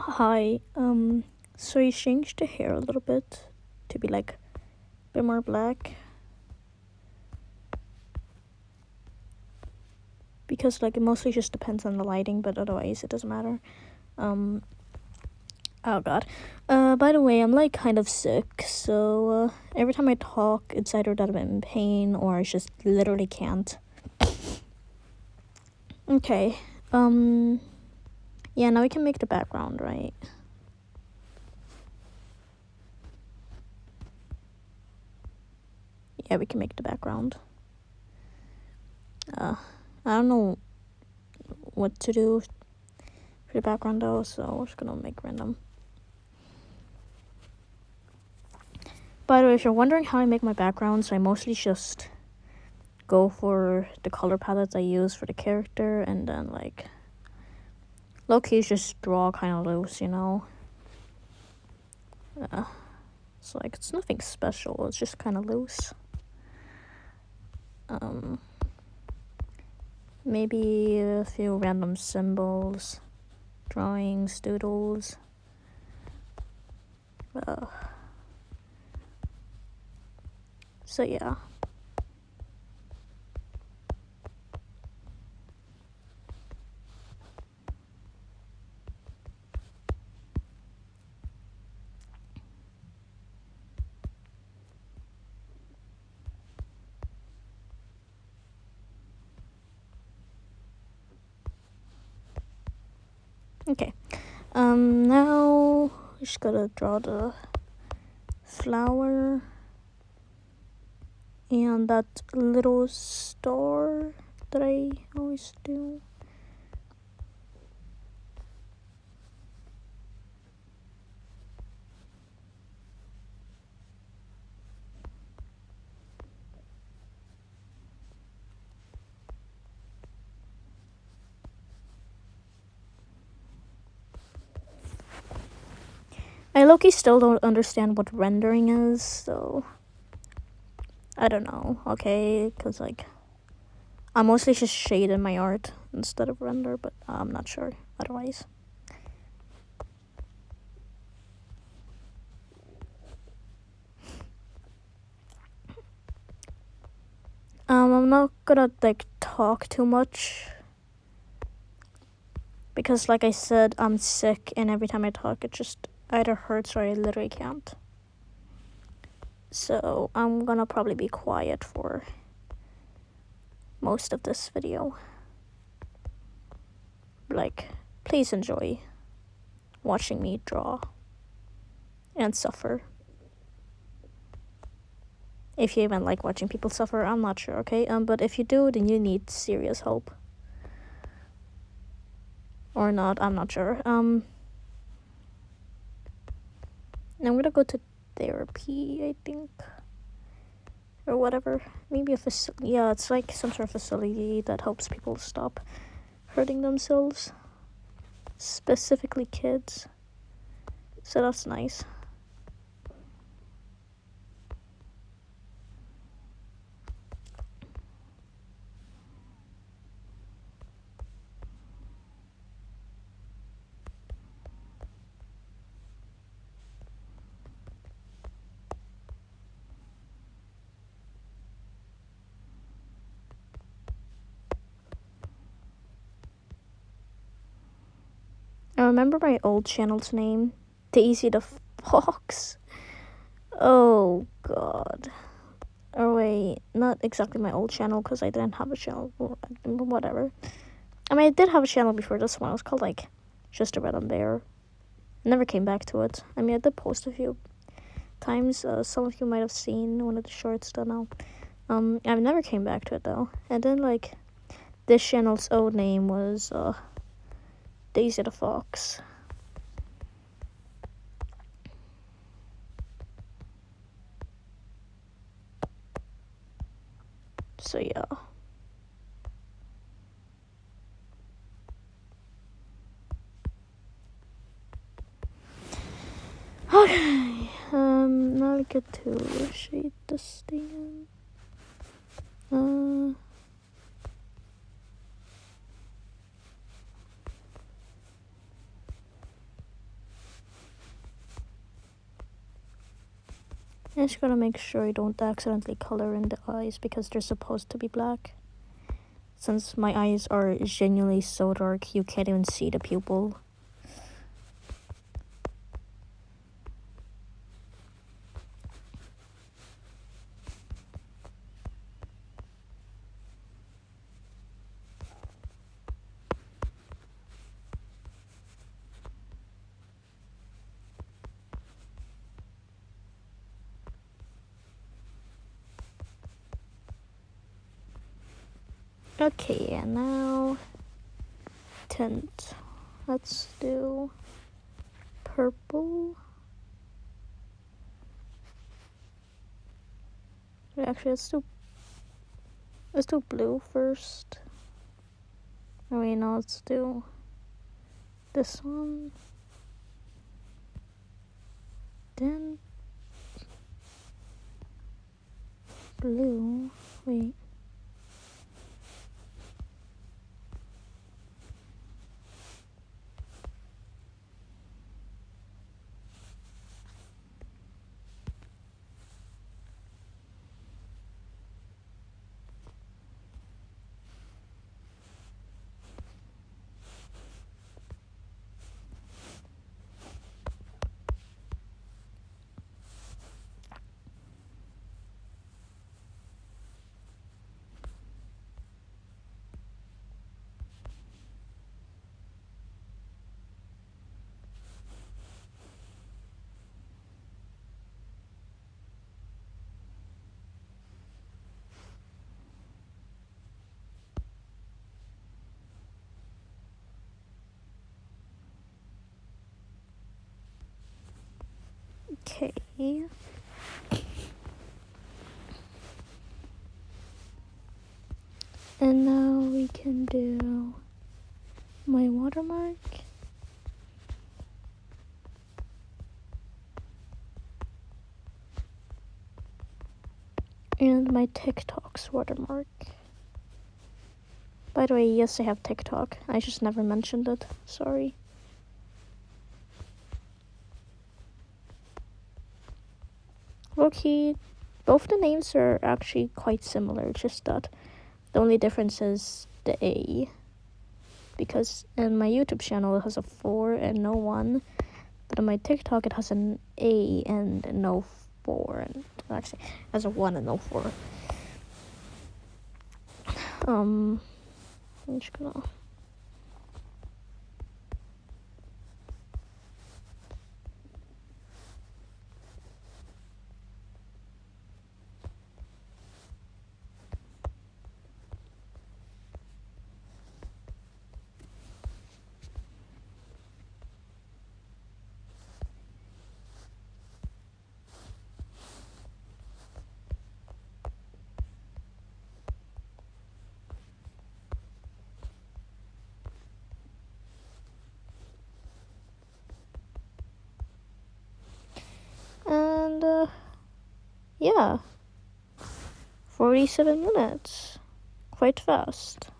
Hi, so you changed the hair a little bit to be like a bit more black because like it mostly just depends on the lighting, but otherwise it doesn't matter. Oh god. By the way, I'm like kind of sick, so every time I talk, it's either that I'm in pain or I just literally can't. Okay. Yeah, now we can make the background, right? Yeah, we can make the background. I don't know what to do for the background though, so we're just gonna make random. By the way, if you're wondering how I make my backgrounds, I mostly just go for the color palettes I use for the character and then like low-key just draw kind of loose, you know? It's like, it's nothing special, it's just kind of loose. Maybe a few random symbols, drawings, doodles. So yeah. Okay. Now we just gotta draw the flower and that little star that I always do. I low-key still don't understand what rendering is, so I don't know, okay? Because, like, I mostly just shade in my art instead of render, but I'm not sure otherwise. I'm not gonna, like, talk too much because, like I said, I'm sick, and every time I talk, it just either hurts or I literally can't. So I'm gonna probably be quiet for most of this video. Like, please enjoy watching me draw and suffer. If you even like watching people suffer, I'm not sure, okay? But if you do, then you need serious help. Or not, I'm not sure. I'm gonna go to therapy, I think. Or whatever. Maybe a facility. Yeah, it's like some sort of facility that helps people stop hurting themselves. Specifically kids. So that's nice. I remember my old channel's name. Daisy the Fox. Oh, God. Or wait, not exactly my old channel because I didn't have a channel. Whatever. I mean, I did have a channel before this one. It was called, like, Just a Random Bear. I never came back to it. I mean, I did post a few times. Some of you might have seen one of the shorts, don't know. I've never came back to it, though. And then, like, this channel's old name was, Daisy the Fox. So, yeah. Okay, now we get to shade this thing in. I just gotta make sure you don't accidentally color in the eyes because they're supposed to be black. Since my eyes are genuinely so dark, you can't even see the pupil. Okay, and now tint. Let's do purple. Actually, let's do blue first. Oh wait, no, let's do this one. Then blue. Wait. Okay. And now we can do my watermark. And my TikTok's watermark. By the way, yes, I have TikTok. I just never mentioned it. Sorry. Okay, both the names are actually quite similar, just that the only difference is the A. Because in my YouTube channel it has a 4 and no 1. But on my TikTok it has an A and no 4. And actually it has a 1 and no 4. I'm just gonna... And, yeah. 47 minutes. Quite fast.